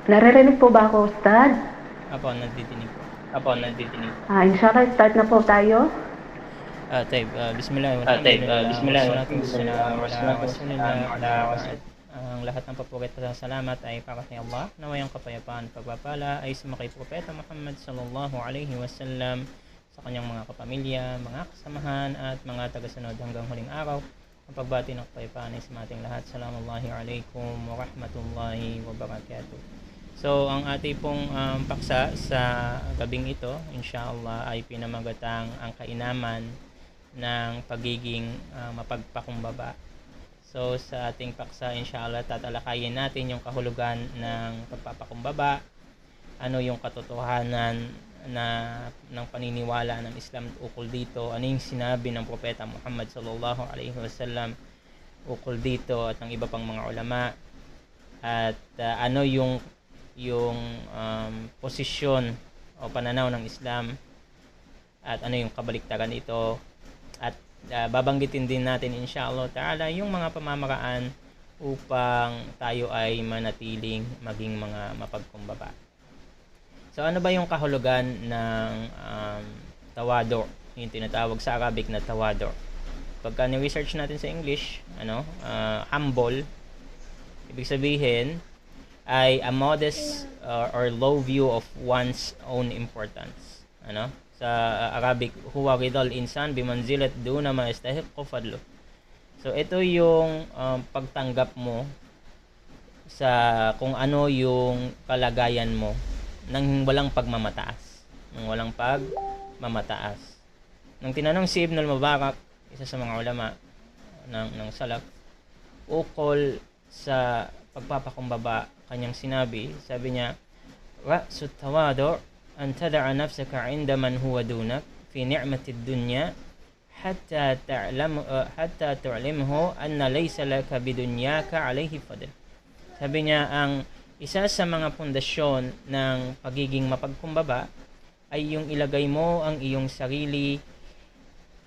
Naririnig po ba ako, Ustad? Apo, nadidinig po. Inshallah, start na po tayo. Taib, bismillah, Bismillah, wassalatu wassalamu ala rasulillah, ala amma ba'd. Ang lahat ng papuri at pasasalamat ay para kay Allah. Naway ang kapayapaan at pagpapala ay sumakay Propeta Muhammad sallallahu alaihi wasallam sa kanyang mga kapamilya, mga kasamahan at mga tagasunod hanggang huling araw. Ang pagbati ng kapayapaan ay sa ating lahat. Salamullahi alaikum wa rahmatullahi wa barakatuh. So, ang ating pong paksa sa gabing ito, inshallah, ay pinamagatang ang kainaman ng pagiging mapagpakumbaba. So, sa ating paksa, inshallah, tatalakayin natin yung kahulugan ng pagpapakumbaba, ano yung katotohanan ng paniniwala ng Islam ukol dito, ano yung sinabi ng Propeta Muhammad sallallahu alaihi wasallam ukol dito at ng iba pang mga ulama, at ano yung posisyon o pananaw ng Islam at ano yung kabaliktaran ito, at babanggitin din natin inshallah ta'ala yung mga pamamaraan upang tayo ay manatiling maging mga mapagkumbaba. So ano ba yung kahulugan ng tawadu, yung tinatawag sa Arabic na tawadu? Pagka ni-research natin sa English, humble, ibig sabihin ay a modest or low view of one's own importance. Sa Arabic, huwa ridal insan bimanzilat duna ma yastahiqqu fadlu. So ito yung pagtanggap mo sa kung ano yung kalagayan mo nang walang pagmamataas. Nang tinanong si Ibn al-Mubarak, isa sa mga ulama ng salaf, ukol sa pagpapakumbaba, kanyang sinabi, sabi niya, ra'su tawadu an tad'a nafsaka 'inda man huwa dunak fi ni'mati ad-dunya hatta tu'limhu anna laysa laka bidunyaka 'alayhi fadl. Sabi niya, ang isa sa mga pundasyon ng pagiging mapagkumbaba ay yung ilagay mo ang iyong sarili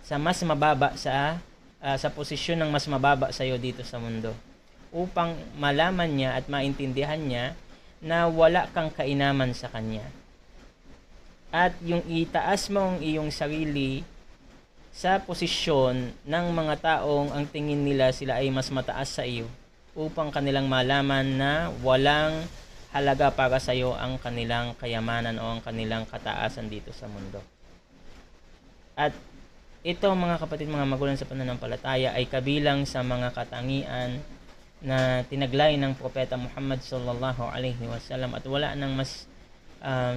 sa mas mababa sa posisyon ng mas mababa sa iyo dito sa mundo, upang malaman niya at maintindihan niya na wala kang kainaman sa kanya. At yung itaas mo ang iyong sarili sa posisyon ng mga taong ang tingin nila sila ay mas mataas sa iyo, upang kanilang malaman na walang halaga para sa iyo ang kanilang kayamanan o ang kanilang kataasan dito sa mundo. At ito, mga kapatid, mga magulang sa pananampalataya, ay kabilang sa mga katangian na tinaglay ng Propeta Muhammad sallallahu alaihi wasallam, at wala nang mas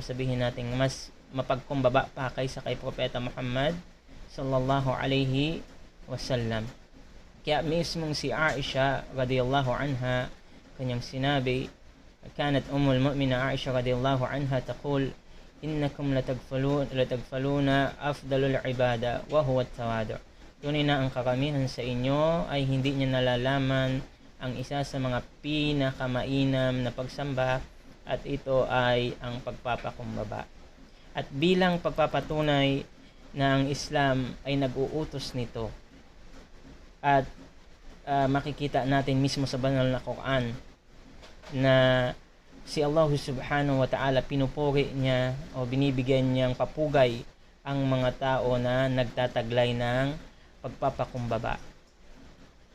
sabihin natin mas mapagkumbaba pa kaysa kay Propeta Muhammad sallallahu alaihi wasallam. Kaya mismong si Aisha radhiyallahu anha, kanyang sinabi, kanat ummul mu'mina Aisha radhiyallahu anha taqul, innakum latagfaluna afdalul ibada wa huwa at-tawadu. Tunay na ang karamihan sa inyo ay hindi niya nalalaman ang isa sa mga pinakamainam na pagsamba, at ito ay ang pagpapakumbaba. At bilang pagpapatunay na ang Islam ay nag-uutos nito, at makikita natin mismo sa banal na Quran na si Allah subhanahu wa ta'ala, pinupuri niya o binibigyan niyang papugay ang mga tao na nagtataglay ng pagpapakumbaba.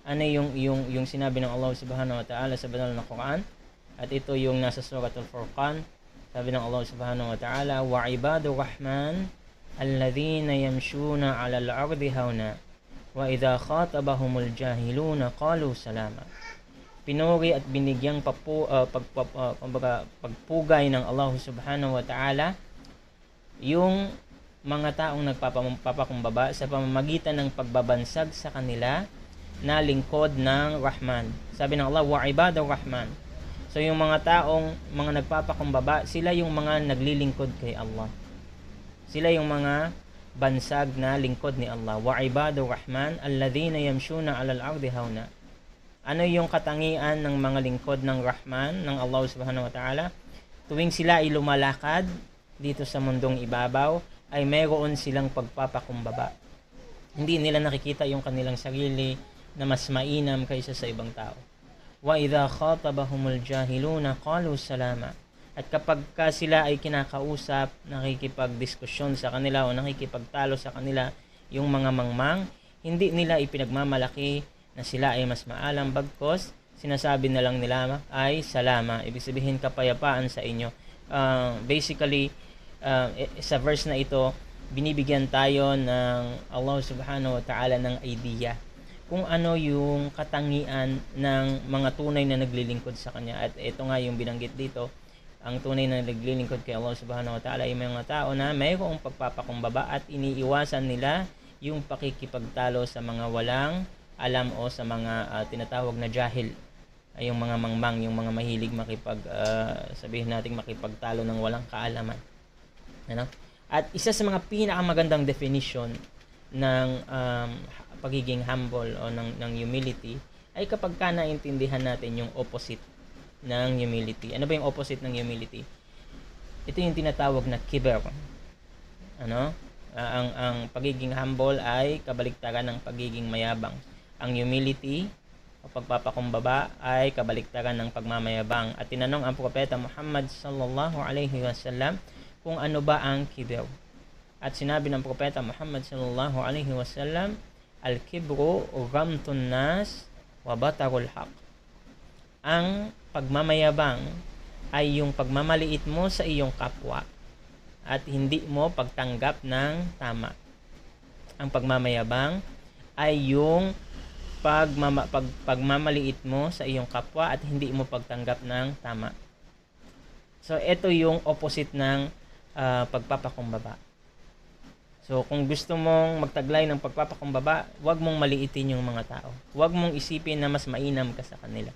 Ano yung sinabi ng Allah subhanahu wa ta'ala sa banal na Quran? At ito yung nasa Suratul Furqan. Sabi ng Allah subhanahu wa ta'ala, wa ibadur rahman alladhina yamshuna 'alal ardi hauna wa idha khatabahumul jahiluna qalu salama. Pinuri at binigyang pagpugay ng Allah subhanahu wa ta'ala yung mga taong nagpapakumbaba sa pamamagitan ng pagbabansag sa kanila na lingkod ng Rahman. Sabi ng Allah, wa ibadur rahman. So yung mga taong mga nagpapakumbaba, sila yung mga naglilingkod kay Allah. Sila yung mga bansag na lingkod ni Allah. Wa ibadur rahman alladhina yamshuna 'alal ardi hauna. Ano yung katangian ng mga lingkod ng Rahman, ng Allah subhanahu wa ta'ala? Tuwing sila ay lumalakad dito sa mundong ibabaw, ay mayroon silang pagpapakumbaba. Hindi nila nakikita yung kanilang sarili na mas mainam kaysa sa ibang tao. Wa idha khatabahumul jahiluna qalu salama. At kapag sila ay kinakausap, nakikipagdiskusyon sa kanila o nakikipagtalo sa kanila yung mga mangmang, hindi nila ipinagmamalaki na sila ay mas maalam, bagkos sinasabi na lang nila ay salama. Ibig sabihin kapayapaan sa inyo. Basically, sa verse na ito, binibigyan tayo ng Allah subhanahu wa ta'ala ng idea kung ano yung katangian ng mga tunay na naglilingkod sa Kanya. At ito nga yung binanggit dito, ang tunay na naglilingkod kay Allah subhanahu wa ta'ala ay mga tao na mayroong pagpapakumbaba at iniiwasan nila yung pakikipagtalo sa mga walang alam o sa mga tinatawag na jahil, ay yung mga mangmang, yung mga mahilig sabihin natin makipagtalo ng walang kaalaman. Ano? At isa sa mga pinakamagandang definition ng pagiging humble o ng humility ay kapag naintindihan natin yung opposite ng humility. Ano ba yung opposite ng humility? Ito yung tinatawag na kibr. Ano? Ang pagiging humble ay kabaliktaran ng pagiging mayabang. Ang humility o pagpapakumbaba ay kabaliktaran ng pagmamayabang. At tinanong ang propeta Muhammad sallallahu alaihi wasallam kung ano ba ang kibr. At sinabi ng propeta Muhammad sallallahu alaihi wasallam, al-kibru ghamtun nas wa batarul haq. Ang pagmamayabang ay yung pagmamaliit mo sa iyong kapwa at hindi mo pagtanggap ng tama. Ang pagmamayabang ay yung pagmamaliit mo sa iyong kapwa at hindi mo pagtanggap ng tama. So, ito yung opposite ng pagpapakumbaba. So, kung gusto mong magtaglay ng pagpapakumbaba, huwag mong maliitin yung mga tao. Huwag mong isipin na mas mainam ka sa kanila.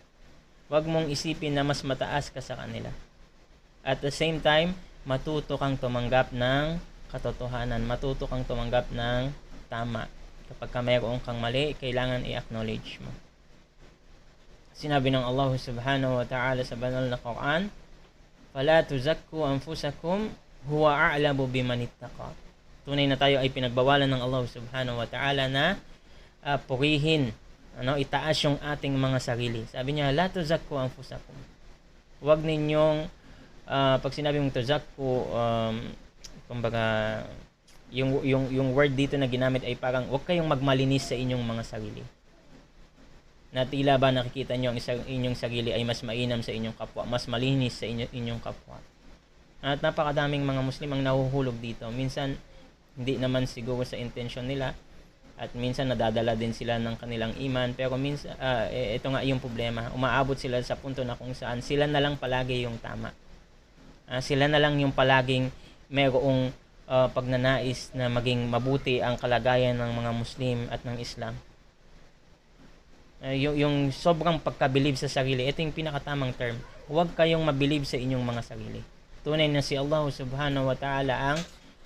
Huwag mong isipin na mas mataas ka sa kanila. At the same time, matuto kang tumanggap ng katotohanan. Matuto kang tumanggap ng tama. Kapag mayroon kang mali, kailangan i-acknowledge mo. Sinabi ng Allah subhanahu wa ta'ala sa banal na Quran, "Fala tuzakku anfusakum huwa a'lamu biman ittaqa." Tunay na tayo ay pinagbawalan ng Allah subhanahu wa ta'ala na purihin, itaas yung ating mga sarili. Sabi niya, "La tuzakku anfusakum." Huwag ninyong pag sinabi mong tuzakku, kumbaga yung word dito na ginamit ay parang huwag kayong magmalinis sa inyong mga sarili. Na tila ba nakikita nyo ang inyong sarili ay mas mainam sa inyong kapwa, mas malinis sa inyong kapwa. At napakadaming mga Muslim ang nahuhulog dito. Minsan hindi naman siguro sa intention nila at minsan nadadala din sila ng kanilang iman, pero minsan ito nga yung problema. Umaabot sila sa punto na kung saan sila na lang palagi yung tama. Sila na lang yung palaging mayroong pagnanais na maging mabuti ang kalagayan ng mga Muslim at ng Islam. Yung sobrang pagkabilib sa sarili, ito yung pinakatamang term. Huwag kayong mabilib sa inyong mga sarili. Tunay na si Allah subhanahu wa ta'ala ang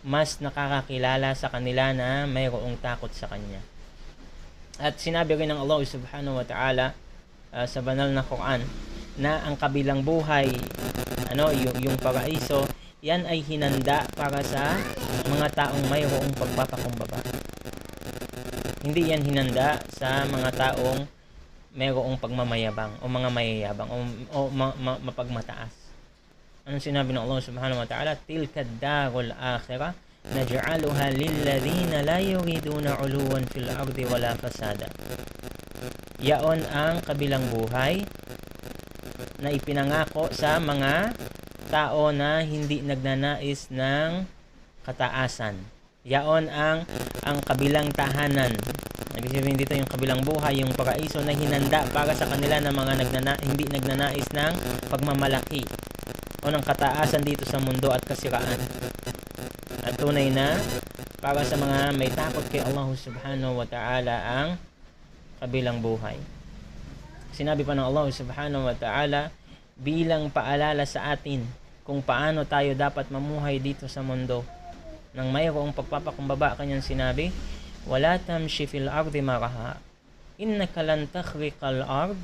mas nakakakilala sa kanila na mayroong takot sa Kanya. At sinabi rin ng Allah subhanahu wa ta'ala sa banal na Quran na ang kabilang buhay, yung paraiso, yan ay hinanda para sa mga taong mayroong pagpapakumbaba. Hindi yan hinanda sa mga taong mayroong pagmamayabang o mga mayayabang o mapagmataas. Anong sinabi ng Allah subhanahu wa ta'ala? "Tilka ad-darul akhirah naj'aluha lilladhina la yuriduna 'uluwan fil ardi wala fasada." Yaon ang kabilang buhay na ipinangako sa mga tao na hindi nagnanais ng kataasan. Yaon ang kabilang tahanan. Ibig sabihin dito yung kabilang buhay, yung paraiso na hinanda para sa kanila na mga hindi nagnanais ng pagmamalaki o ng kataasan dito sa mundo at kasiraan. At tunay na para sa mga may takot kay Allah subhanahu wa ta'ala ang kabilang buhay. Sinabi pa ng Allah subhanahu wa ta'ala bilang paalala sa atin kung paano tayo dapat mamuhay dito sa mundo. Nang mayroong pagpapakumbaba, kanyang sinabi, "Wala tamshi fil ardi maraha, innaka lan takhriqal ard,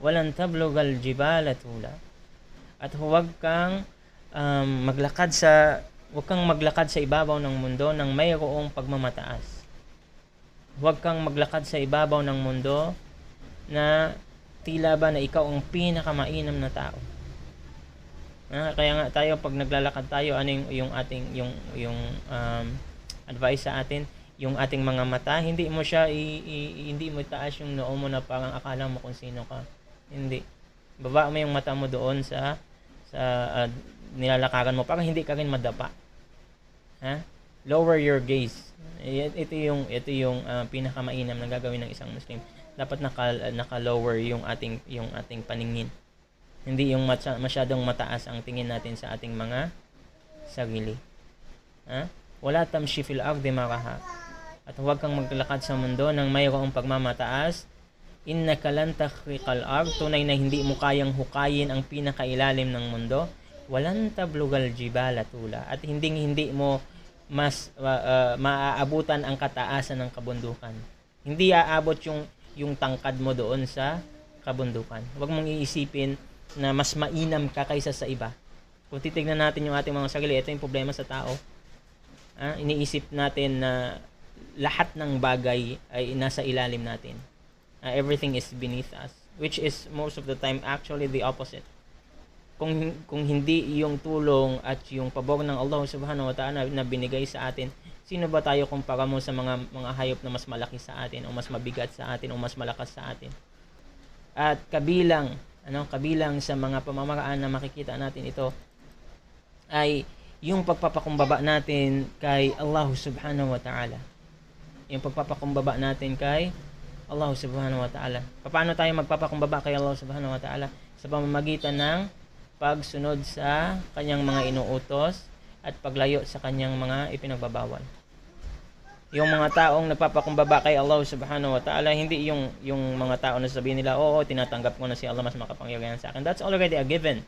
walan tablugal jibala tula." At huwag kang maglakad sa ibabaw ng mundo nang mayroong pagmamataas. Huwag kang maglakad sa ibabaw ng mundo na tila ba na ikaw ang pinakamainam na tao. Kaya nga tayo pag naglalakad tayo, ano yung ating advice sa atin, yung ating mga mata, hindi mo siya hindi mo itaas yung noo mo na parang akala mo kung sino ka. Hindi. Baba mo yung mata mo doon sa nilalakaran mo para hindi ka rin madapa. Lower your gaze. Ito yung pinakamainam na gagawin ng isang Muslim. Dapat naka-lower yung ating paningin. Hindi yung masyadong mataas ang tingin natin sa ating mga sarili. Wala tamshi fil ardi maraha. At huwag kang maglalakad sa mundo nang mayroong pagmamataas. Innaka lan takhriqal ard, tunay na hindi mo kayang hukayin ang pinakailalim ng mundo. Walan tablugal jibala tula, at hindi mo mas maaabutan ang kataasan ng kabundukan. Hindi aabot yung tangkad mo doon sa kabundukan. Huwag mong iisipin na mas mainam ka kaysa sa iba. Kung titignan natin yung ating mga sarili, ito yung problema sa tao. Iniisip natin na lahat ng bagay ay nasa ilalim natin. Everything is beneath us, which is most of the time actually the opposite. Kung hindi yung tulong at yung pabor ng Allah Subhanahu wa Ta'ala na binigay sa atin, sino ba tayo kumpara mo sa mga hayop na mas malaki sa atin o mas mabigat sa atin o mas malakas sa atin? At kabilang sa mga pamamaraan na makikita natin ito ay yung pagpapakumbaba natin kay Allah Subhanahu wa Ta'ala. Yung pagpapakumbaba natin kay Allah Subhanahu wa Ta'ala. Paano tayo magpapakumbaba kay Allah Subhanahu wa Ta'ala? Sa pamamagitan ng pagsunod sa kanyang mga inuutos at paglayo sa kanyang mga ipinagbabawal. Yung mga taong nagpapakumbaba kay Allah Subhanahu wa Ta'ala, hindi yung mga tao na sabihin nila, oo, tinatanggap ko na si Allah mas makapangyarihan sa akin. That's already a given.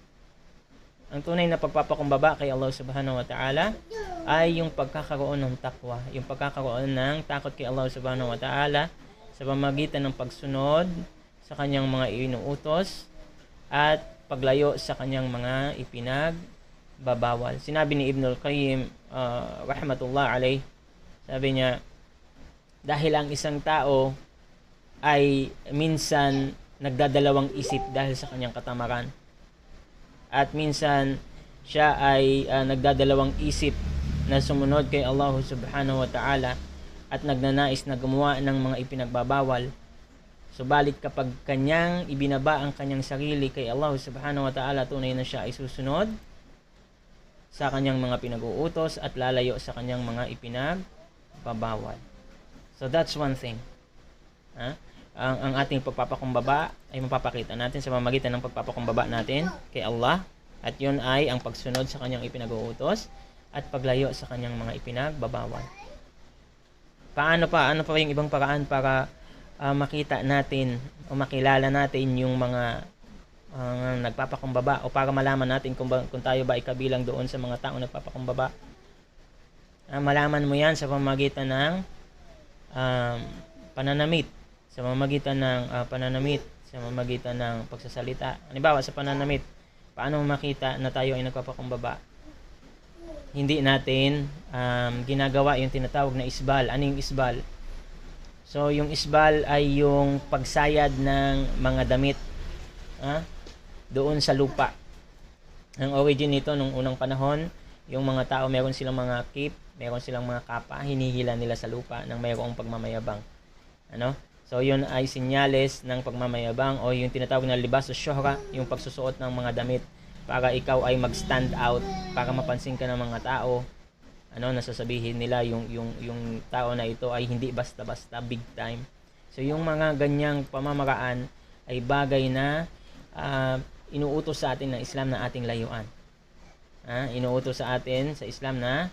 Ang tunay na pagpapakumbaba kay Allah Subhanahu wa Ta'ala ay yung pagkakaroon ng takwa, yung pagkakaroon ng takot kay Allah Subhanahu wa Ta'ala sa pamamagitan ng pagsunod sa kanyang mga inuutos at paglayo sa kanyang mga ipinagbabawal. Sinabi ni Ibn al-Qayyim rahmatullah alayh, sabi niya, dahil ang isang tao ay minsan nagdadalawang isip dahil sa kanyang katamaran, at minsan siya ay nagdadalawang isip na sumunod kay Allah Subhanahu wa Ta'ala at nagnanais na gumawa ng mga ipinagbabawal. Subalit kapag kanyang ibinaba ang kanyang sarili kay Allah Subhanahu wa Ta'ala, tunay na siya ay susunod sa kanyang mga pinag-uutos at lalayo sa kanyang mga ipinagbabawal. So that's one thing. Ang ating pagpapakumbaba ay mapapakita natin sa pamamagitan ng pagpapakumbaba natin kay Allah, at yun ay ang pagsunod sa kanyang ipinag-uutos at paglayo sa kanyang mga ipinagbabawal. Ano pa yung ibang paraan para makita natin o makilala natin yung mga nagpapakumbaba, o para malaman natin kung tayo ba ay kabilang doon sa mga taong nagpapakumbaba? Malaman mo yan sa pamamagitan ng pananamit, sa pamamagitan ng pagsasalita. Halimbawa sa pananamit, paano makita na tayo ay nagpapakumbaba? Hindi natin ginagawa yung tinatawag na isbal. Ano yung isbal? So yung isbal ay yung pagsayad ng mga damit doon sa lupa. Ang origin nito nung unang panahon, yung mga tao meron silang mga cape, meron silang mga kapa, hinihila nila sa lupa ng mayroong pagmamayabang. So yun ay senyales ng pagmamayabang, o yung tinatawag na libas o syuhra, yung pagsusuot ng mga damit para ikaw ay mag-stand out, para mapansin ka ng mga tao. Nasasabihin nila yung tao na ito ay hindi basta-basta, big time. So yung mga ganyang pamamaraan ay bagay na inuutos sa atin ng Islam na ating layuan. Inuutos sa atin sa Islam na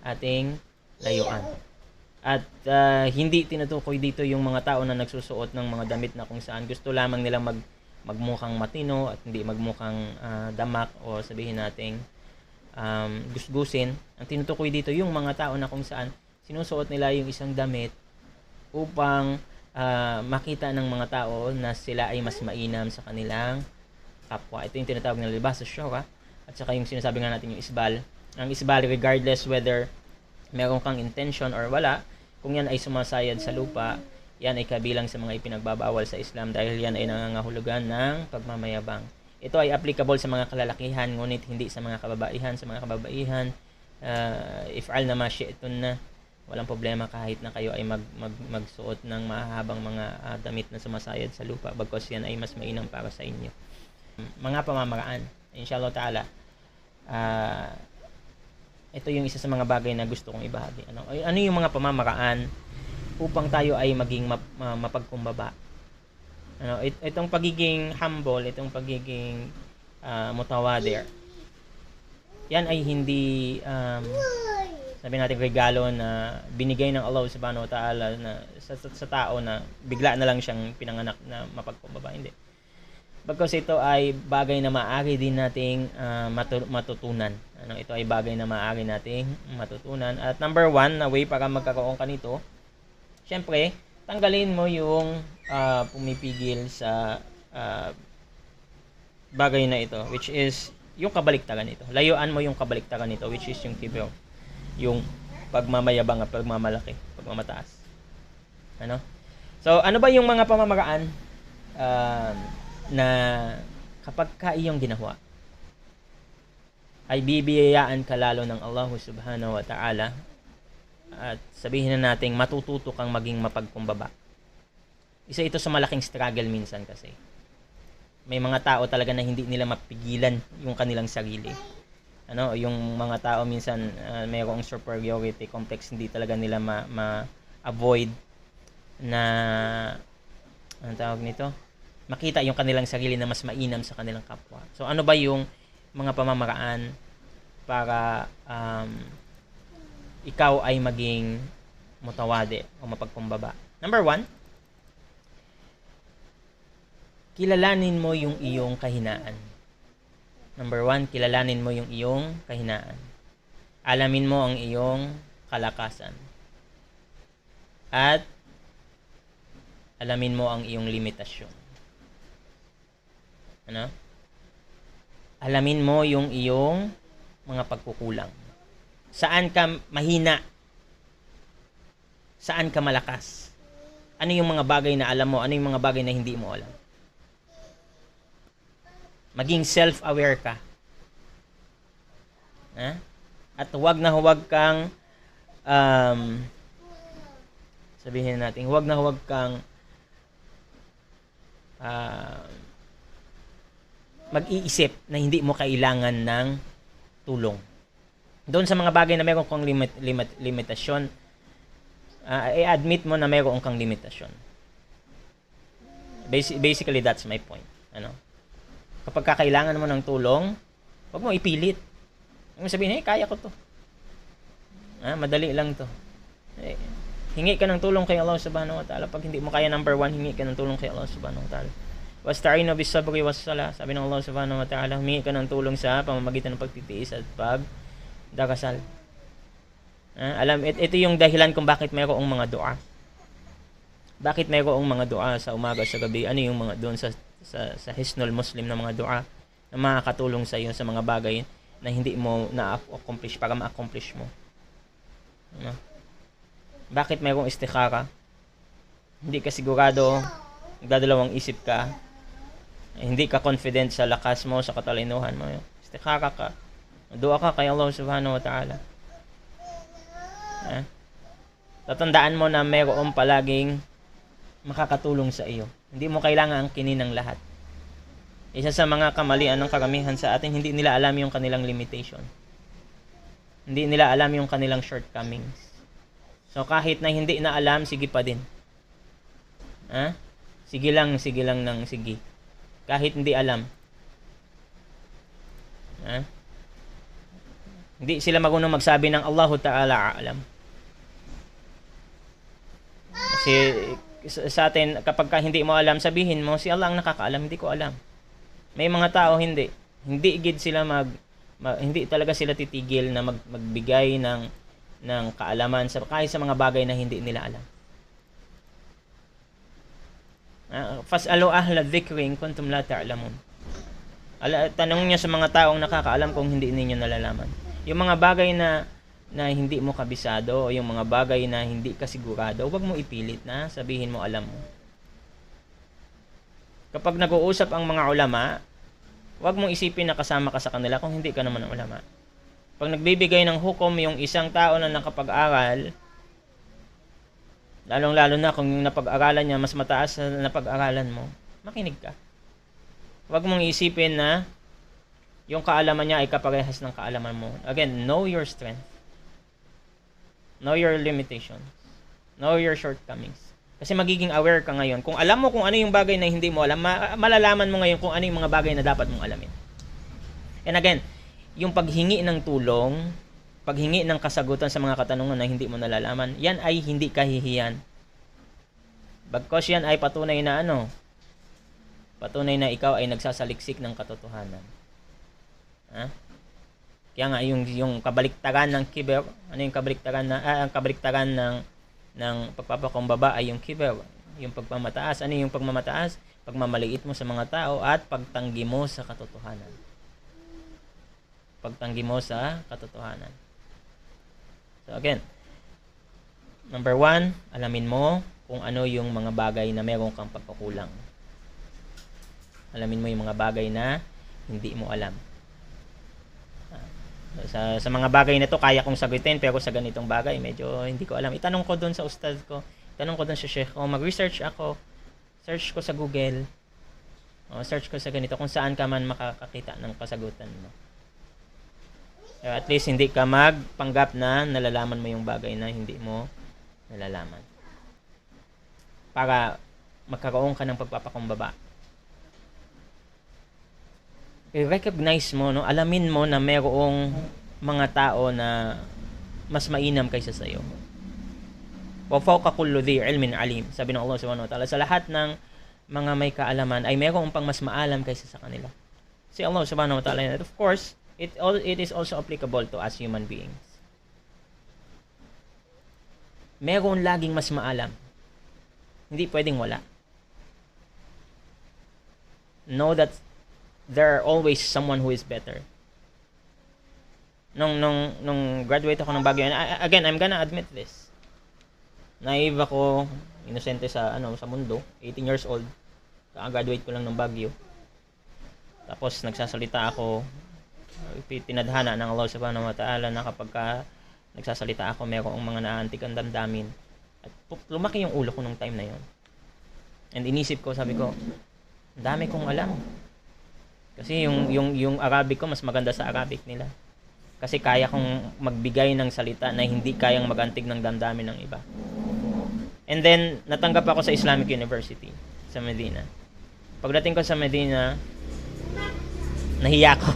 ating layuan. At hindi tinutukoy dito yung mga tao na nagsusuot ng mga damit na kung saan gusto lamang nilang magmukhang matino at hindi magmukhang damak, o sabihin nating gusgusin. Ang tinutukoy dito yung mga tao na kung saan sinusuot nila yung isang damit upang makita ng mga tao na sila ay mas mainam sa kanilang kapwa. Ito yung tinatawag na libas sa syuhra, at saka yung sinasabi nga natin yung isbal. Ang isbal, regardless whether meron kang intention or wala, kung yan ay sumasayad sa lupa, Yan ay kabilang sa mga ipinagbabawal sa Islam dahil yan ay nangangahulugan ng pagmamayabang. Ito ay applicable sa mga kalalakihan ngunit hindi sa mga kababaihan. Sa mga kababaihan, if'al na ma syi'tun na, walang problema kahit na kayo ay magsuot ng mahahabang mga damit na sumasayad sa lupa, bagkus yan ay mas mainam para sa inyo. Mga pamamaraan, inshallah ta'ala, ito yung isa sa mga bagay na gusto kong ibahagi. Ano yung mga pamamaraan upang tayo ay maging mapagkumbaba? Itong pagiging humble, itong pagiging mutawadir, yan ay hindi sabi natin regalo na binigay ng Allah subhanahu wa ta'ala na sa tao na bigla na lang siyang pinanganak na mapagkumbaba. Hindi. Bagkus ito ay bagay na maaari din nating matutunan. Ito ay bagay na maaari nating matutunan. At number 1 na way para magkaroon ka nito, syempre, tanggalin mo yung pumipigil sa bagay na ito, which is yung kabaliktaran nito. Layuan mo yung kabaliktaran nito, which is yung kibr, yung pagmamayabang at pagmamalaki, pagmamataas. So, ano ba yung mga pamamaraan na kapag ka iyong ginawa ay bibiyayaan ka lalo ng Allah subhanahu wa ta'ala, at sabihin na nating matututo kang maging mapagkumbaba. Isa ito sa malaking struggle minsan kasi. May mga tao talaga na hindi nila mapigilan yung kanilang sarili. Yung mga tao minsan mayroong superiority complex, hindi talaga nila ma-avoid na anong tawag nito? Makita yung kanilang sarili na mas mainam sa kanilang kapwa. So ano ba yung mga pamamaraan para ikaw ay maging mutawadi o mapagkumbaba? Number 1, kilalanin mo yung iyong kahinaan. Number 1, kilalanin mo yung iyong kahinaan. Alamin mo ang iyong kalakasan. At alamin mo ang iyong limitasyon. Alamin mo yung iyong mga pagkukulang. Saan ka mahina? Saan ka malakas? Ano yung mga bagay na alam mo? Ano yung mga bagay na hindi mo alam? Maging self-aware ka. At huwag kang sabihin natin, huwag kang mag-iisip na hindi mo kailangan ng tulong. Doon sa mga bagay na mayroon kang limitasyon, i-admit mo na mayroon kang limitasyon. Basically, that's my point. Kapag kakailangan mo ng tulong, huwag mo ipilit. Huwag mo sabihin, kaya ko to. Madali lang to. Hingi ka ng tulong kay Allah subhanahu wa ta'ala. Pag hindi mo kaya, number 1, hingi ka ng tulong kay Allah subhanahu wa ta'ala. Wasta'inu bis-sabri was-salah. Sabi ng Allah subhanahu wa ta'ala, humingi ka ng tulong sa pamamagitan ng pagtitiis at pagdarasal. Ito yung dahilan kung bakit mayroong mga dua. Bakit mayroong mga dua sa umaga, sa gabi? Ano yung mga doon sa Hisnul Muslim na mga dua na makakatulong sa iyo sa mga bagay na hindi mo na-accomplish para ma-accomplish mo? Bakit mayroong istikhara? Hindi ka sigurado, nagdadalawang isip ka, hindi ka confident sa lakas mo, sa katalinuhan mo. Istikhara ka. Dua ka kay Allah subhanahu wa ta'ala. Tatandaan mo na mayroong palaging makakatulong sa iyo. Hindi mo kailangan angkinin ng lahat. Isa sa mga kamalian ng karamihan sa atin, hindi nila alam yung kanilang limitation. Hindi nila alam yung kanilang shortcomings. So kahit na hindi na alam, sige pa din. Sige lang ng sige. Kahit hindi alam. Hindi sila marunong magsabi ng Allahu Ta'ala a'lam. Kasi sa atin, kapag hindi mo alam, sabihin mo, si Allah ang nakakaalam, hindi ko alam. May mga tao hindi gid sila hindi talaga sila titigil na magbigay ng kaalaman kahit sa mga bagay na hindi nila alam. Fas'alu ahla dhikri in kuntum la ta'lamun. Tanong niyo sa mga taong nakakaalam kung hindi ninyo nalalaman. Yung mga bagay na na hindi mo kabisado o yung mga bagay na hindi ka sigurado, huwag mo ipilit na sabihin mo alam mo. Kapag nag-uusap ang mga ulama, huwag mong isipin na kasama ka sa kanila kung hindi ka naman ang ulama. Pag nagbibigay ng hukom yung isang tao na nakapag-aral, lalong-lalo na kung yung napag-aralan niya mas mataas sa napag-aralan mo, makinig ka. Huwag mong isipin na yung kaalaman niya ay kaparehas ng kaalaman mo. Again, know your strength. Know your limitations. Know your shortcomings. Kasi magiging aware ka ngayon. Kung alam mo kung ano yung bagay na hindi mo alam, malalaman mo ngayon kung ano yung mga bagay na dapat mong alamin. And again, yung paghingi ng tulong, paghingi ng kasagutan sa mga katanungan na hindi mo nalalaman, yan ay hindi kahihiyan. Bagkos yan ay patunay na patunay na ikaw ay nagsasaliksik ng katotohanan. Ha? Kaya nga yung kabaliktaran ng kiber, ano yung kabaliktaran ang kabaliktaran ng pagpapakumbaba ay yung kiber, yung pagmamataas. Ano yung pagmamataas? Pagmamaliit mo sa mga tao at pagtanggi mo sa katotohanan. Pagtanggi mo sa katotohanan. So again, number 1, alamin mo kung ano yung mga bagay na meron kang pagkukulang. Alamin mo yung mga bagay na hindi mo alam. Sa mga bagay na to kaya kong sagutin, pero sa ganitong bagay medyo hindi ko alam. Itanong ko doon sa ustad ko, itanong ko doon sa sheikh ko, mag-research ako, search ko sa Google, search ko sa ganito kung saan ka man makakakita ng kasagutan mo. At least hindi ka magpanggap na nalalaman mo yung bagay na hindi mo nalalaman. Para magkaroon ka ng pagpapakumbaba. I-recognize mo, alamin mo na mayroong mga tao na mas mainam kaysa sa iyo. Wa fawqa kulli dhi ilmin alim. Sabi ng Allah Subhanahu wa Ta'ala, sa lahat ng mga may kaalaman ay mayroong pang mas maalam kaysa sa kanila. Si Allah Subhanahu wa Ta'ala, and of course, it is also applicable to us human beings. Mayroon laging mas maalam. Hindi pwedeng wala. Know that there are always someone who is better. Nung graduate ako ng Baguio, again, I'm gonna admit this. Naive ako, inosente sa mundo, 18 years old. Kaka-graduate ko lang ng Baguio. Tapos nagsasalita ako, tinadhana ng Allah Subhanahu wa Ta'ala na kapag nagsasalita ako, mayroong mga naantig ang damdamin. At lumaki yung ulo ko nung time na yon. And inisip ko, sabi ko, dami kong alam. Kasi yung Arabic ko mas maganda sa Arabic nila. Kasi kaya kong magbigay ng salita na hindi kayang magantig ng damdamin ng iba. And then natanggap ako sa Islamic University sa Medina. Pagdating ko sa Medina, nahiya ako.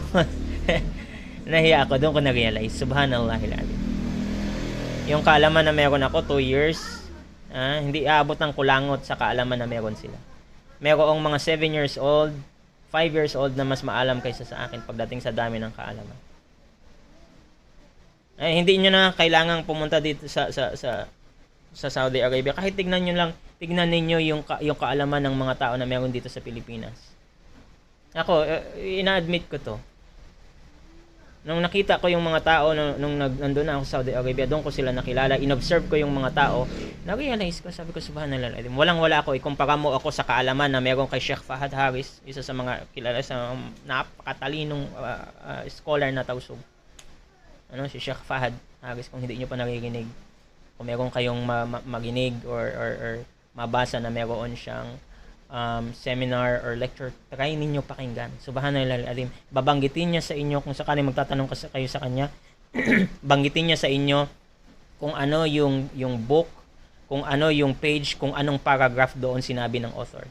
Nahiya ako, doon ko na-realize, subhanallahil azim. Yung kaalaman na meron ako 2 years, hindi aabot ng kulangot sa kaalaman na meron sila. Merong mga 7 years old, 5 years old na mas maalam kaysa sa akin pagdating sa dami ng kaalaman. Ay, hindi niyo na kailangang pumunta dito sa Saudi Arabia. Kahit tignan ninyo yung kaalaman ng mga tao na meron dito sa Pilipinas. Ako, ina-admit ko to. Nung nakita ko yung mga tao nung nandoon na ako sa Saudi Arabia, doon ko sila nakilala, inobserve ko yung mga tao, na-realize ko, sabi ko, subhanallah, walang-wala ako, ikumpara mo ako sa kaalaman na meron kay Sheikh Fahad Haris, isa sa mga kilala sa napakatalinong scholar na tausog. Si Sheikh Fahad Haris, kung hindi nyo pa naririnig, kung meron kayong maginig or mabasa na meron siyang seminar or lecture, try ninyo pakinggan. Subhanallah al-azim. Babanggitin niya sa inyo kung sakaling magtatanong kayo sa kanya, banggitin niya sa inyo kung ano yung book, kung ano yung page, kung anong paragraph doon sinabi ng author.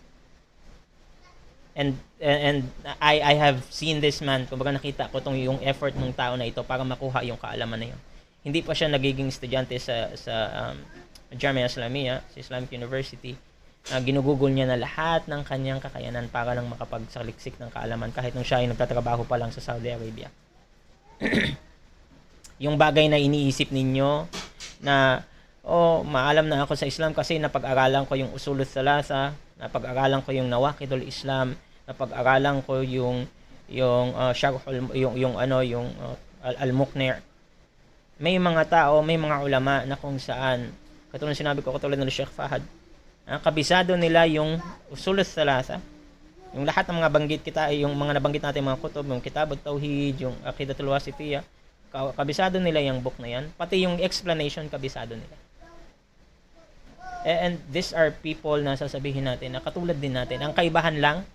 And I have seen this man, kumbaga nakita ko yung effort ng tao na ito para makuha yung kaalaman na yun. Hindi pa siya nagiging estudyante sa Jamia Islamia, sa Islamic University. Ginugugol niya na lahat ng kanyang kakayanan para lang makapagsaliksik ng kaalaman kahit nung siya ay nagtatrabaho pa lang sa Saudi Arabia. Yung bagay na iniisip ninyo na maalam na ako sa Islam kasi napag-aralan ko yung Usulul Thalatha, napag-aralan ko yung Nawaqidul Islam, napag-aralan ko yung Sharhul yung Al-Muqni'. may mga tao, may mga ulama na kung saan, katulad ng sinabi ko, katulad ng Sheikh Fahad, kabisado nila yung usul thalatha, yung lahat ng mga banggit kita, yung mga nabanggit natin mga kutub, yung Kitab at-Tauhid, yung Aqidatul Wasitiyah, kabisado nila yung book na yan, pati yung explanation kabisado nila. And these are people na sasabihin natin na katulad din natin. Ang kaibahan lang,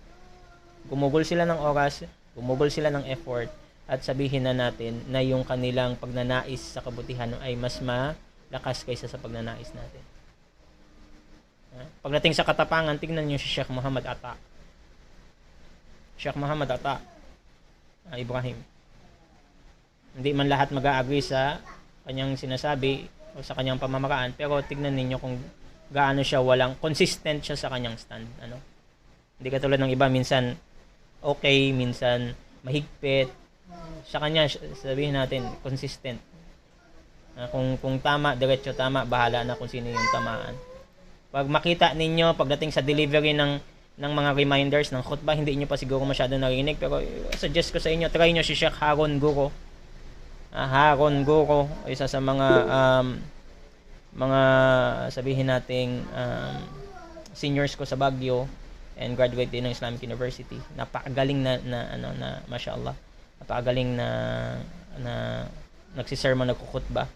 gumugol sila ng oras, gumugol sila ng effort, at sabihin na natin na yung kanilang pagnanais sa kabutihan ay mas malakas kaysa sa pagnanais natin. Pagdating sa katapangan, tignan niyo si Sheikh Muhammad Atta. Sheikh Muhammad Atta Ibrahim. Hindi man lahat mag-agree sa kanyang sinasabi o sa kanyang pamamaraan, pero tignan ninyo kung gaano siya consistent siya sa kanyang stand. Hindi katulad ng iba, minsan okay, minsan mahigpit. Sa kanya, sabihin natin, consistent. Kung tama, diretso tama, bahala na kung sino yung tamaan. Pag makita ninyo, pagdating sa delivery ng mga reminders ng khutbah, hindi nyo pa siguro masyado narinig, pero suggest ko sa inyo, try nyo si Sheikh Harun Guro. Harun Guro, isa sa mga sabihin nating seniors ko sa Baguio and graduate din ng Islamic University. Napakagaling na mashallah. Napakagaling na nagsisermon, nagkukhutbah.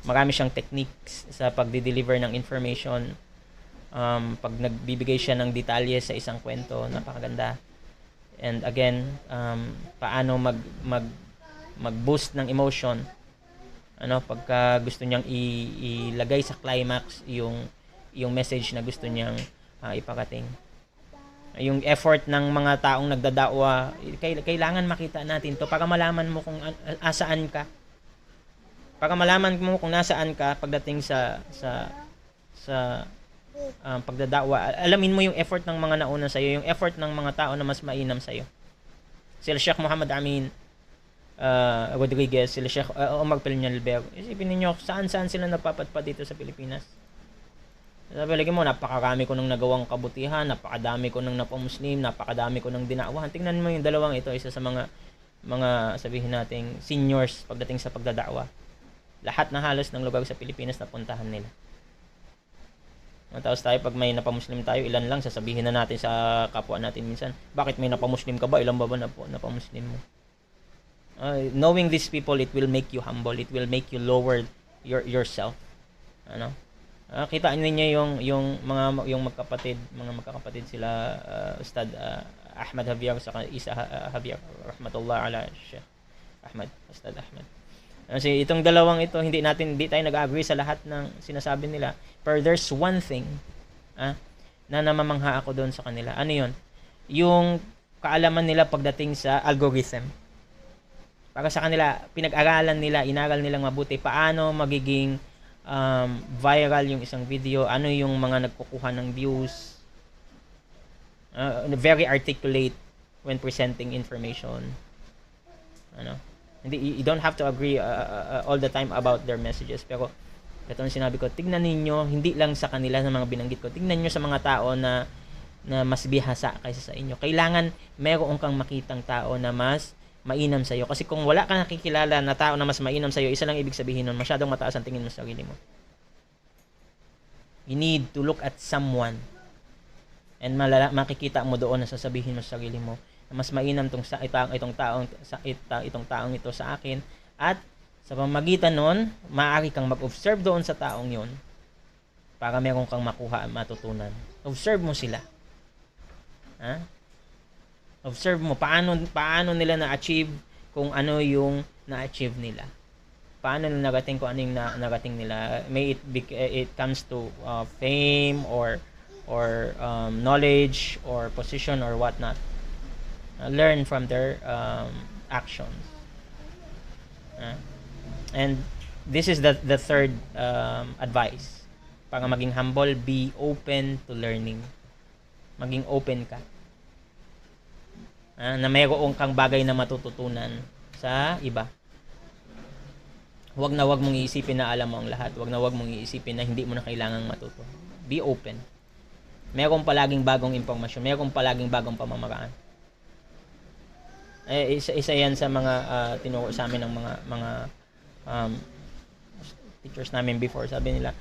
Marami siyang techniques sa pagde-deliver ng information. Pag nagbibigay siya ng detalye sa isang kwento, napakaganda. And again, paano mag-boost ng emotion, pagka gusto niyang ilagay sa climax yung message na gusto niyang iparating. Yung effort ng mga taong nagdadakwa, kailangan makita natin to para malaman mo kung asaan ka. Para malaman mo kung nasaan ka pagdating sa pagdadakwa. Alamin mo yung effort ng mga nauna sa iyo, yung effort ng mga tao na mas mainam sa iyo. Sila Sheikh Muhammad Amin Rodriguez, sila Sheikh Omar Peñalver. Isipin niyo saan sila napapadpad dito sa Pilipinas. Sabi lagi mo, napakarami ko nang nagawang kabutihan, napakadami ko nang napamuslim, napakadami ko nang dinakwahan. Tingnan mo yung dalawang ito, isa sa mga sabihin nating seniors pagdating sa pagdadakwa. Lahat na halos ng lugar sa Pilipinas napuntahan nila. Tapos tayo, pag may napamuslim tayo, ilan lang, sasabihin na natin sa kapwa natin minsan, bakit may napamuslim ka ba? Ilan ba napamuslim mo? Knowing these people, it will make you humble. It will make you lower yourself. Kita niyo yung magkakapatid sila Ustad Ahmad Javier sa Isa Javier, rahmatullah ala Sheikh Ahmad, Ustad Ahmad. Kasi itong dalawang ito, hindi tayo nag-agree sa lahat ng sinasabi nila. Pero there's one thing na namamangha ako doon sa kanila. Ano yun? Yung kaalaman nila pagdating sa algorithm. Para sa kanila, pinag-aralan nila, inaral nilang mabuti paano magiging viral yung isang video, ano yung mga nagkukuha ng views, very articulate when presenting information. You don't have to agree all the time about their messages, pero ito ang sinabi ko, tignan ninyo, hindi lang sa kanila sa mga binanggit ko, tignan nyo sa mga tao na mas bihasa kaysa sa inyo. Kailangan meron kang makitang tao na mas mainam sa'yo. Kasi kung wala ka nakikilala na tao na mas mainam sa'yo, isa lang ibig sabihin nun, masyadong mataas ang tingin mo sa sarili mo. You need to look at someone and makikita mo doon na sasabihin mo sa sarili mo na mas mainam itong taong ito sa akin, at sa pamamagitan nun, maaari kang mag-observe doon sa taong yon para meron kang makuha at matutunan. Observe mo sila. Observe mo paano nila na-achieve kung ano yung na-achieve nila. Paano nila narating kung ano yung narating nila. May it comes to fame or knowledge or position or whatnot. Learn from their actions. And this is the third advice. Para maging humble, be open to learning. Maging open ka. Na mayroon kang bagay na matututunan sa iba. Huwag mong iisipin na alam mo ang lahat. Huwag mong iisipin na hindi mo na kailangang matuto. Be open. Mayroon palaging bagong impormasyon. Mayroon palaging bagong pamamaraan. Isa yan sa mga tinuro sa amin ng mga teachers namin before, sabi nila,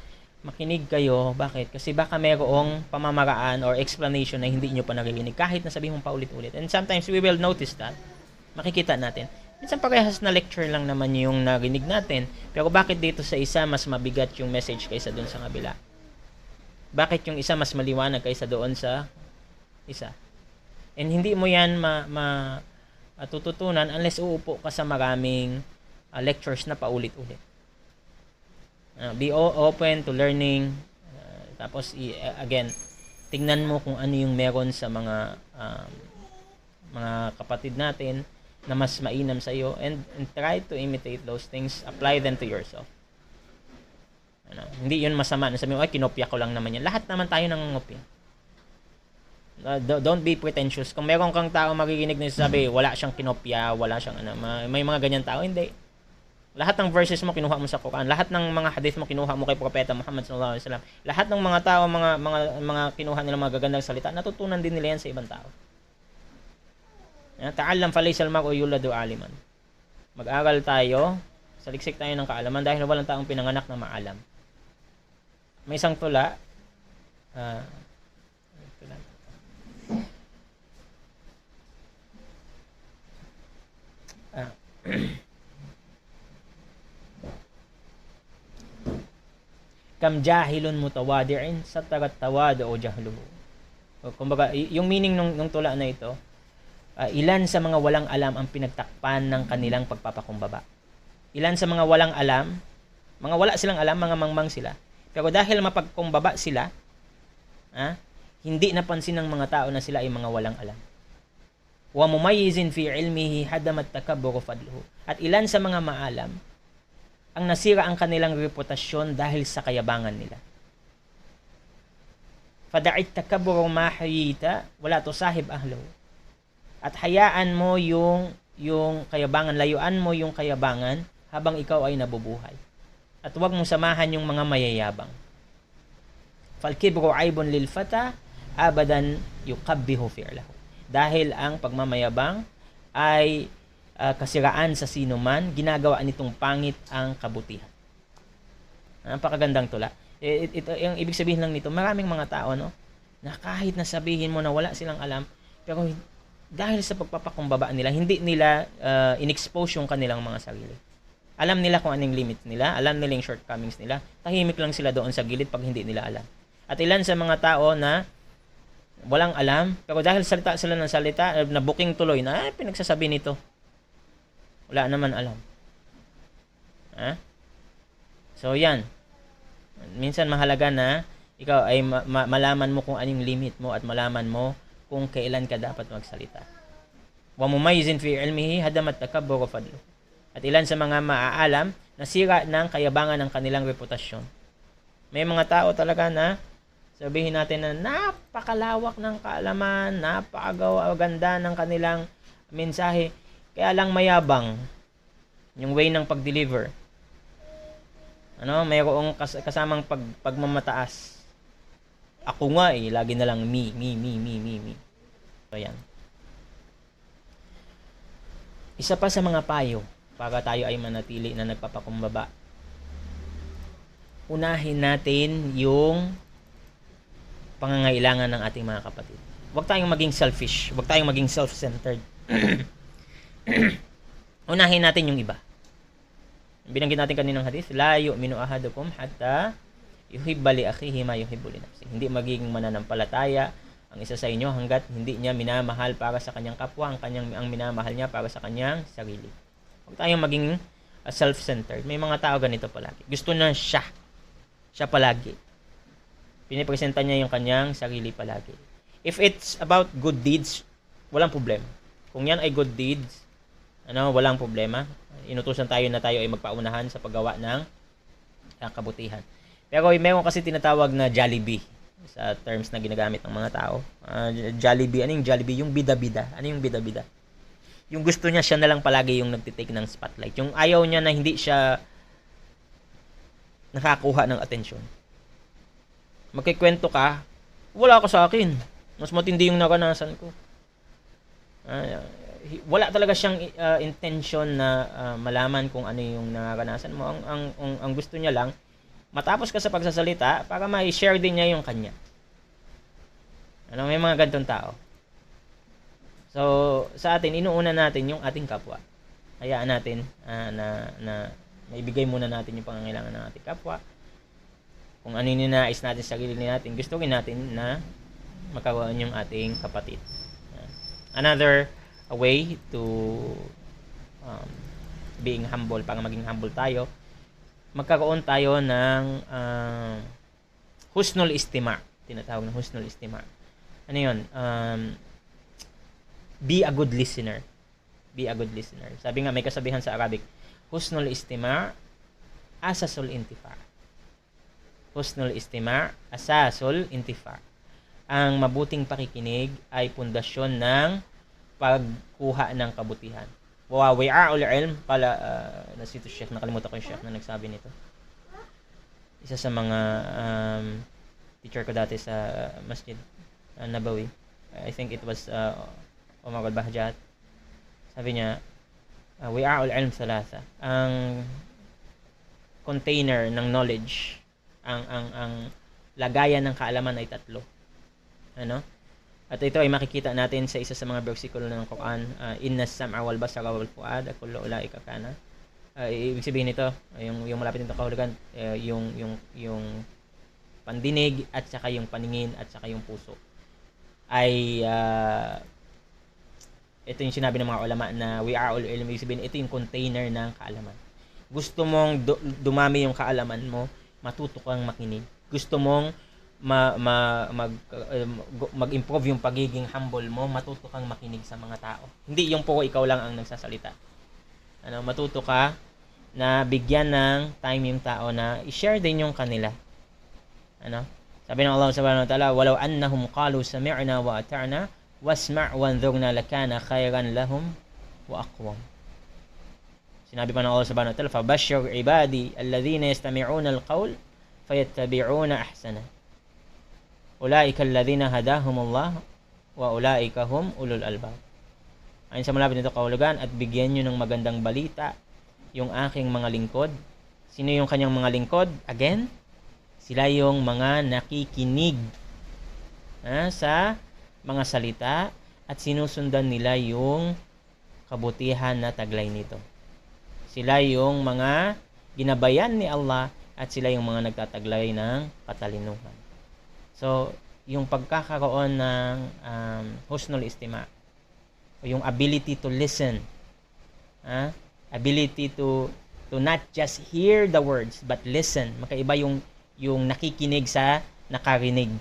makinig kayo. Bakit? Kasi baka mayroong pamamaraan or explanation na hindi nyo pa naririnig kahit na sabihin mong paulit-ulit. And sometimes we will notice that. Makikita natin. Minsan parehas na lecture lang naman yung narinig natin. Pero bakit dito sa isa mas mabigat yung message kaysa doon sa kabila? Bakit yung isa mas maliwanag kaysa doon sa isa? And hindi mo yan matututunan unless uupo ka sa maraming lectures na paulit-ulit. Be open to learning. Tapos again, tingnan mo kung ano yung meron sa mga kapatid natin na mas mainam sa iyo, and try to imitate those things, apply them to yourself. Hindi yun masama na sabi mo, ay kinopya ko lang naman yan. Lahat naman tayo nangungopya. Don't be pretentious. Kung meron kang tao maririnig na sabi, wala siyang kinopya, wala siyang may mga ganyan tao, hindi. Lahat ng verses mo kinuha mo sa Quran, lahat ng mga hadith mo kinuha mo kay Propeta Muhammad sallallahu alaihi wasallam. Lahat ng mga tao, mga kinuha nila mga gagandang salita, natutunan din nila yan sa ibang tao. Ta'allam falaysa al-mar'u yuladu aliman. Mag-aral tayo, saliksik tayo ng kaalaman dahil walang taong pinanganak na maalam. May isang tula, kam jahilun mutawadi'in satarat tawadu o jahluhu. Kumbaga, yung meaning nung tula na ito, ilan sa mga walang alam ang pinagtakpan ng kanilang pagpapakumbaba. Ilan sa mga walang alam, mga wala silang alam, mga mangmang sila. Pero dahil mapagkumbaba sila, hindi napansin ng mga tao na sila ay mga walang alam. Wa mumayyizin fi ilmihi hadamat takabbur fadluhu. At ilan sa mga maalam ang nasira ang kanilang reputasyon dahil sa kayabangan nila. Fada'it takabbur ma hayita wala tusahib ahlahu. At hayaan mo yung kayabangan, layuan mo yung kayabangan habang ikaw ay nabubuhay. At huwag mong samahan yung mga mayayabang. Fal kibru aibun lil fata abadan yuqabbihu fi'lahu. Dahil ang pagmamayabang ay kasiraan sa sino man, ginagawa nitong pangit ang kabutihan. Napakagandang tula. Ito, yung ibig sabihin lang nito, maraming mga tao na kahit na sabihin mo na wala silang alam, pero dahil sa pagpapakumbaba nila, hindi nila in-expose yung kanilang mga sarili. Alam nila kung anong limits nila, alam nila yung shortcomings nila, tahimik lang sila doon sa gilid pag hindi nila alam. At ilan sa mga tao na walang alam, pero dahil salita sila ng salita, na booking tuloy na, pinagsasabi nito. Wala naman alam. So yan. Minsan mahalaga na ikaw ay malaman mo kung anong limit mo at malaman mo kung kailan ka dapat magsalita. Wa mumayyizin fi ilmihi hadamat takabbur fadlu. At ilan sa mga maaalam, nasira ng kayabangan ng kanilang reputasyon. May mga tao talaga na sabihin natin na napakalawak ng kaalaman, napakaganda ng kanilang mensahe, kaya lang mayabang yung way ng pag-deliver. Mayroong kasamang pagmamataas. Ako nga lagi na lang me. So yan. Isa pa sa mga payo para tayo ay manatili na nagpapakumbaba. Unahin natin yung pangangailangan ng ating mga kapatid. Huwag tayong maging selfish, huwag tayong maging self-centered. Unahin natin yung iba. Binanggit natin kaninang hadith, la yu'minu ahadukum hatta yuhibba li akhihi ma yuhibbu li nafsihi. Hindi magiging mananampalataya ang isa sa inyo hangga't hindi niya minamahal para sa kanyang kapwa, ang minamahal niya para sa kanyang sarili. Huwag tayong maging self-centered. May mga tao ganito palagi. Gusto na siya palagi. Pinipresenta niya yung kanyang sarili palagi. If it's about good deeds, walang problema. Kung yan ay good deeds, walang problema. Inutusan tayo na tayo ay magpaunahan sa paggawa ng kabutihan. Pero meron kasi tinatawag na Jollibee sa terms na ginagamit ng mga tao. Jollibee, ano yung Jollibee? Yung bida-bida. Ano yung bida-bida? Yung gusto niya, siya na lang palagi yung nagtitake ng spotlight. Yung ayaw niya na hindi siya nakakuha ng atensyon. Magkikwento ka, wala ka sa akin. Mas matindi yung naranasan ko. wala talaga siyang intention na malaman kung ano yung nararanasan mo. Ang gusto niya lang, matapos ka sa pagsasalita, para ma-share din niya yung kanya. May mga ganitong tao. So, sa atin, inuuna natin yung ating kapwa. Hayaan natin na maibigay muna natin yung pangangailangan ng ating kapwa. Kung ano yung nais natin sa sarili natin, gusto rin natin na magkaroon yung ating kapatid. Another way to being humble, para maging humble tayo, magkaroon tayo ng husnul istima'. Tinatawag na husnul istima'. Ano yun? Be a good listener. Be a good listener. Sabi nga, may kasabihan sa Arabic, husnul istima' asasul intifa'. Husnul istima' asasul intifa'. Ang mabuting pakikinig ay pundasyon ng pagkuha ng kabutihan. Wa wi'a'ul ilm pala, nasito Sheikh, nakalimutan ko yung Sheikh na nagsabi nito. Isa sa mga teacher ko dati sa Masjid Nabawi. I think it was Omar al-Bahjat. Sabi niya, wi'a'ul ilm thalatha. Ang container ng knowledge, ang lagayan ng kaalaman ay tatlo. At ito ay makikita natin sa isa sa mga bersikulo ng Quran, inna as-sam'a wal basara wal fu'ada kullu ulaika kana. Ibig sabihin nito, yung malapit nito kahulugan, yung pandinig at saka yung paningin at saka yung puso ay ito yung sinabi ng mga ulama na wi'a'ul ilm. Ibig sabihin, ito yung container ng kaalaman. Gusto mong dumami yung kaalaman mo, matuto kang makinig. Gusto mong mag-improve yung pagiging humble mo, matuto kang makinig sa mga tao. Hindi yung puro ikaw lang ang nagsasalita. Matuto ka na bigyan ng time yung tao na i-share din yung kanila. Sabi ng Allah subhanahu wa ta'ala, walau annahum qalu sami'na wa ata'na wasma' wanzurna lakana khayran lahum wa aqwam. Sinabi pa ng Allah subhanahu wa ta'ala, fabashshir ibadi alladhina yastami'una alqawl fayattabi'una ahsana. Ulaika alladhina hadahumullah wa ulaika hum ulul albab. Ayon sa malapit nito kahulugan, at bigyan nyo ng magandang balita yung aking mga lingkod. Sino yung kanyang mga lingkod? Again, sila yung mga nakikinig sa mga salita at sinusundan nila yung kabutihan na taglay nito. Sila yung mga ginabayan ni Allah at sila yung mga nagtataglay ng katalinuhan. So, yung pagkakaroon ng husnul istima' o yung ability to listen, ability to not just hear the words but listen. Makaiba yung nakikinig sa nakarinig.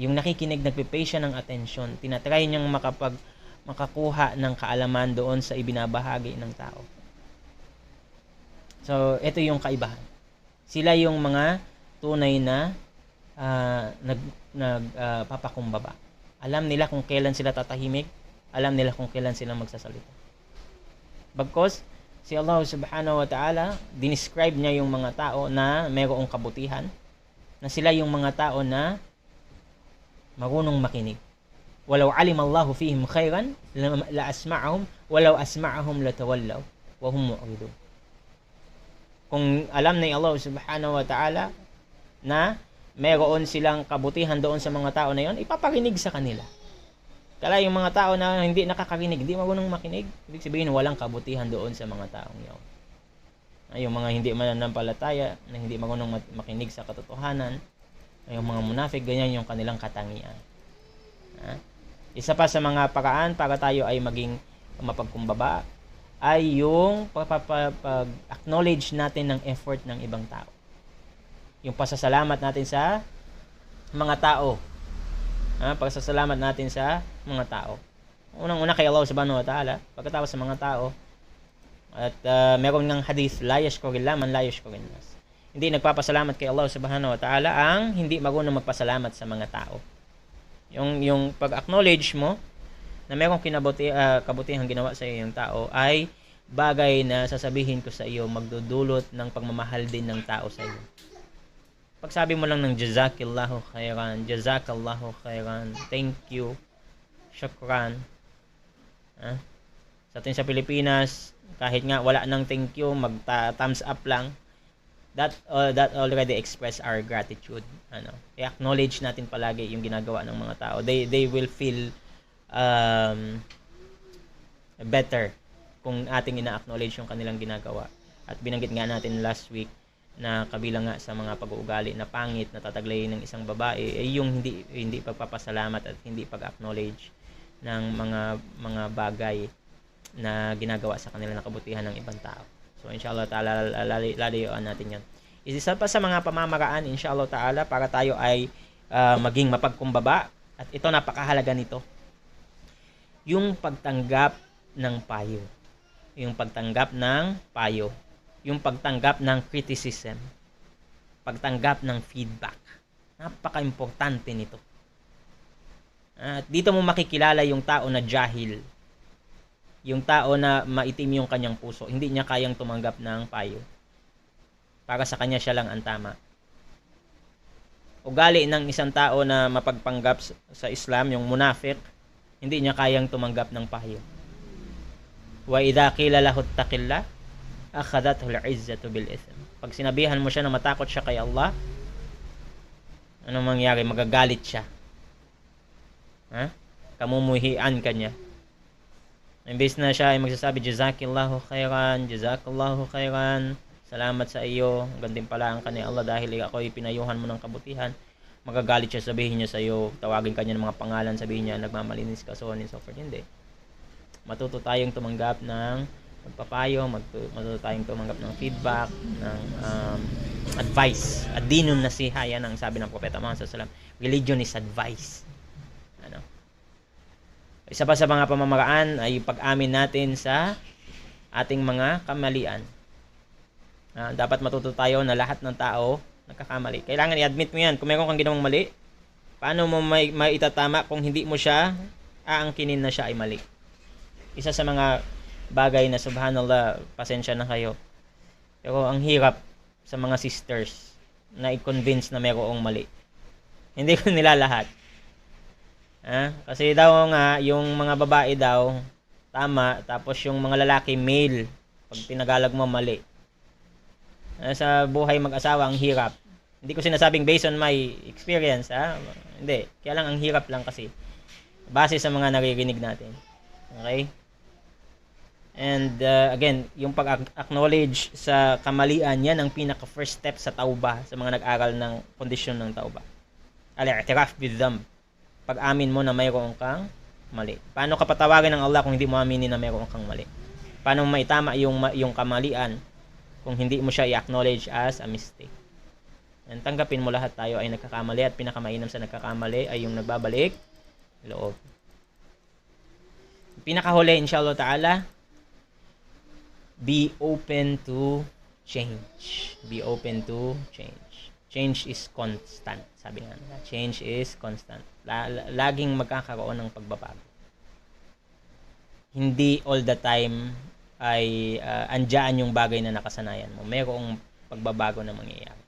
Yung nakikinig, nagpe-pay siya ng attention. Tinatry niyang makakuha ng kaalaman doon sa ibinabahagi ng tao. So, ito yung kaibahan. Sila yung mga tunay na nagpapakumbaba. Alam nila kung kailan sila tatahimik. Alam nila kung kailan sila magsasalita. Bagkus, si Allah subhanahu wa ta'ala, dinescribe niya yung mga tao na mayroong kabutihan, na sila yung mga tao na marunong makinig. Walau alimallahu fihim khairan la asma'ahum walau asma'ahum latawallaw wa hum mu'ridun. Kung alam ni Allah subhanahu wa ta'ala na mayroon silang kabutihan doon sa mga tao na yon, ipaparinig sa kanila. Kala yung mga tao na hindi nakakarinig, hindi marunong makinig, ibig sabihin walang kabutihan doon sa mga taong yon. Yung mga hindi mananampalataya, na hindi marunong makinig sa katotohanan, yung mga munafik, ganyan yung kanilang katangian. Isa pa sa mga paraan para tayo ay maging mapagkumbaba ay yung pag-acknowledge natin ng effort ng ibang tao. Yung pasasalamat natin sa mga tao. Pasasalamat natin sa mga tao. Unang-una kay Allah subhanahu wa ta'ala, pagkatapos sa mga tao. At meron ng hadith, la yashkurillah man la yashkurin nas. Hindi nagpapasalamat kay Allah subhanahu wa ta'ala ang hindi marunong magpasalamat sa mga tao. Yung pag-acknowledge mo na merong kabutihang ginawa sa iyo yung tao ay bagay na sasabihin ko sa iyo magdudulot ng pagmamahal din ng tao sa iyo. Pagsabi mo lang ng jazakallahu khairan, thank you, shukran, Sa atin sa Pilipinas, kahit nga wala nang thank you, thumbs up lang, that already express our gratitude. I-acknowledge natin palagi yung ginagawa ng mga tao. They will feel better kung ating ina-acknowledge yung kanilang ginagawa. At binanggit nga natin last week na kabilang nga sa mga pag-uugali na pangit na tataglay ng isang babae ay yung hindi pagpapasalamat at hindi pag-acknowledge ng mga bagay na ginagawa sa kanila na kabutihan ng ibang tao. So inshallah ta'ala lalayuan natin yan. Isa pa sa mga pamamaraan inshallah ta'ala para tayo ay maging mapagkumbaba, at ito napakahalaga nito, yung pagtanggap ng payo. Yung pagtanggap ng payo. Yung pagtanggap ng criticism. Pagtanggap ng feedback. Napaka-importante nito. At dito mo makikilala yung tao na jahil. Yung tao na maitim yung kanyang puso. Hindi niya kayang tumanggap ng payo. Para sa kanya siya lang ang tama. Ugali ng isang tao na mapagpanggap sa Islam, yung munafiq, hindi niya kayang tumanggap ng payo. Wa idha qila lahu ittaqillah akhadathu al-izzatu bil ithm. Pag sinabihan mo siya na matakot siya kay Allah, anong mangyari? Magagalit siya. Kamumuhian ka niya. Imbes na siya ay magsasabi, Jazakallahu khairan, salamat sa iyo, ganding pala ang kani Allah dahil ako ay pinayuhan mo ng kabutihan, magagalit siya, sabihin niya sa iyo, tawagin kanya ng mga pangalan, sabihin niya, nagmamalinis ka, so on and so forth. Hindi. Matuto tayong tumanggap ng magpapayo, matuto tayong tumanggap ng feedback, ng advice. Ad-dinun nasiha, yan ang sabi ng Propeta Muhammad sallallahu alaihi wasallam. Religion is advice. Isa pa sa mga pamamaraan ay pag-amin natin sa ating mga kamalian. Dapat matuto tayo na lahat ng tao nagkakamali. Kailangan i-admit mo yan. Kung meron kang ginawang mali, paano mo maitatama kung hindi mo siya aangkinin na siya ay mali? Isa sa mga bagay na subhanallah, pasensya na kayo. Pero ang hirap sa mga sisters na i-convince na merong mali. Hindi ko nila lahat. Kasi daw nga, yung mga babae daw, tama, tapos yung mga lalaki, male. Pag tinagalag mo, mali. Sa buhay mag-asawa, ang hirap. Hindi ko sinasabing based on my experience, Hindi. Kaya lang, ang hirap lang kasi. Base sa mga naririnig natin. Okay? And again, yung pag-acknowledge sa kamalian, yan ang pinaka-first step sa tauba, sa mga nag-aral ng kondisyon ng tauba. Al-i'tiraf bidh-dhanb. Pag-amin mo na mayroon kang mali. Paano ka patawarin ng Allah kung hindi mo aminin na mayroon kang mali? Paano mo maitama yung kamalian kung hindi mo siya i-acknowledge as a mistake? And tanggapin mo lahat tayo ay nagkakamali, at pinakamainam sa nagkakamali ay yung nagbabalik loob. Pinakahuli, inshallah ta'ala, be open to change. Be open to change. Change is constant. Sabi nga nila, change is constant. Laging magkakaroon ng pagbabago. Hindi all the time ay andyan yung bagay na nakasanayan mo. Mayroong pagbabago na mangyayari.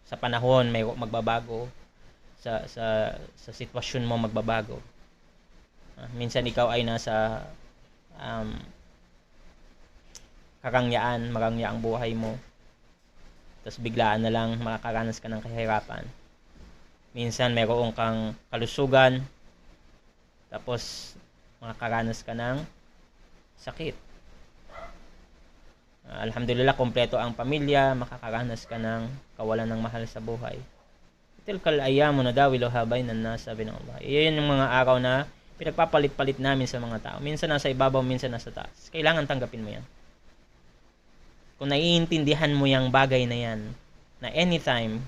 Sa panahon, may magbabago. Sa sitwasyon mo, magbabago. Minsan ikaw ay nasa marangya ang buhay mo. Tapos biglaan na lang makakaranas ka ng kahirapan. Minsan mayroon kang kalusugan, tapos makakaranas ka ng sakit. Alhamdulillah, kompleto ang pamilya, makakaranas ka ng kawalan ng mahal sa buhay. Tilkal ayyamu nadawiluha bainan nas, sabi ng Allah. Iyan yung mga araw na pinagpapalit-palit namin sa mga tao. Minsan nasa ibabaw, minsan nasa taas. Kailangan tanggapin mo yan. Kung naiintindihan mo yung bagay na yan, na anytime,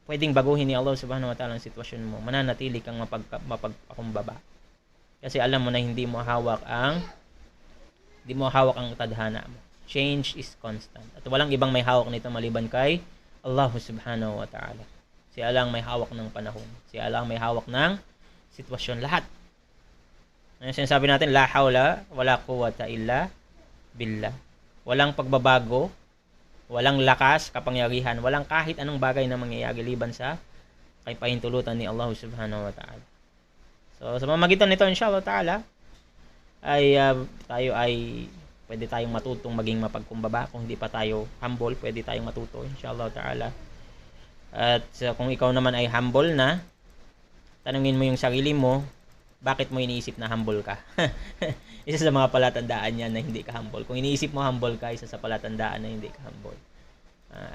pwedeng baguhin ni Allah subhanahu wa ta'ala ang sitwasyon mo, mananatili kang mapagpakumbaba. Kasi alam mo na hindi mo hawak ang tadhana mo. Change is constant. At walang ibang may hawak nito maliban kay Allah subhanahu wa ta'ala. Siya lang may hawak ng panahon. Siya lang may hawak ng sitwasyon. Lahat. Ano sinasabi natin? La hawla wala quwwata illa billah. Walang pagbabago, walang lakas, kapangyarihan, walang kahit anong bagay na mangyayari liban sa kay pahintulutan ni Allah subhanahu wa ta'ala. So, sa pamamagitan nito, inshallah ta'ala, tayo ay pwede tayong matutong maging mapagkumbaba. Kung hindi pa tayo humble, pwede tayong matuto, inshallah ta'ala. At kung ikaw naman ay humble na, tanungin mo yung sarili mo, bakit mo iniisip na humble ka? Isa sa mga palatandaan yan na hindi ka humble. Kung iniisip mo humble ka, isa sa palatandaan na hindi ka humble.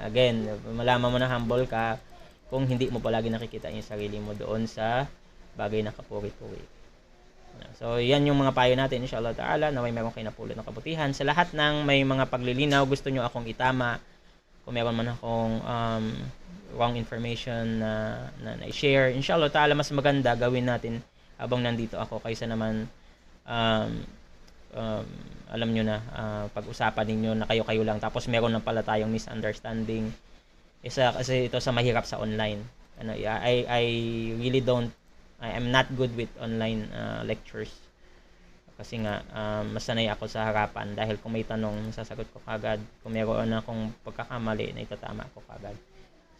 Again, malaman mo na humble ka kung hindi mo palagi nakikita yung sarili mo doon sa bagay na kapuri-puri. So, yan yung mga payo natin, inshallah ta'ala, na may meron kayo napulot ng kabutihan. Sa lahat ng may mga paglilinaw, gusto nyo akong itama, kung meron man akong wrong information na i-share, inshallah ta'ala, mas maganda gawin natin habang nandito ako kaysa naman alam nyo na, pag-usapan ninyo na kayo-kayo lang, tapos meron na pala tayong misunderstanding. Kasi ito sa mahirap sa online. I really I'm not good with online lectures. Kasi nga, mas sanay ako sa harapan dahil kung may tanong, sasagot ko kagad. Kung meron akong pagkakamali, na itatama ko kagad.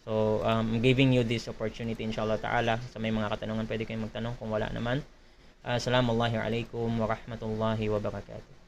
So, I'm giving you this opportunity, inshallah ta'ala. Sa may mga katanungan, pwede kayong magtanong. Kung wala naman, assalamu alaikum wa rahmatullahi wa barakatuh.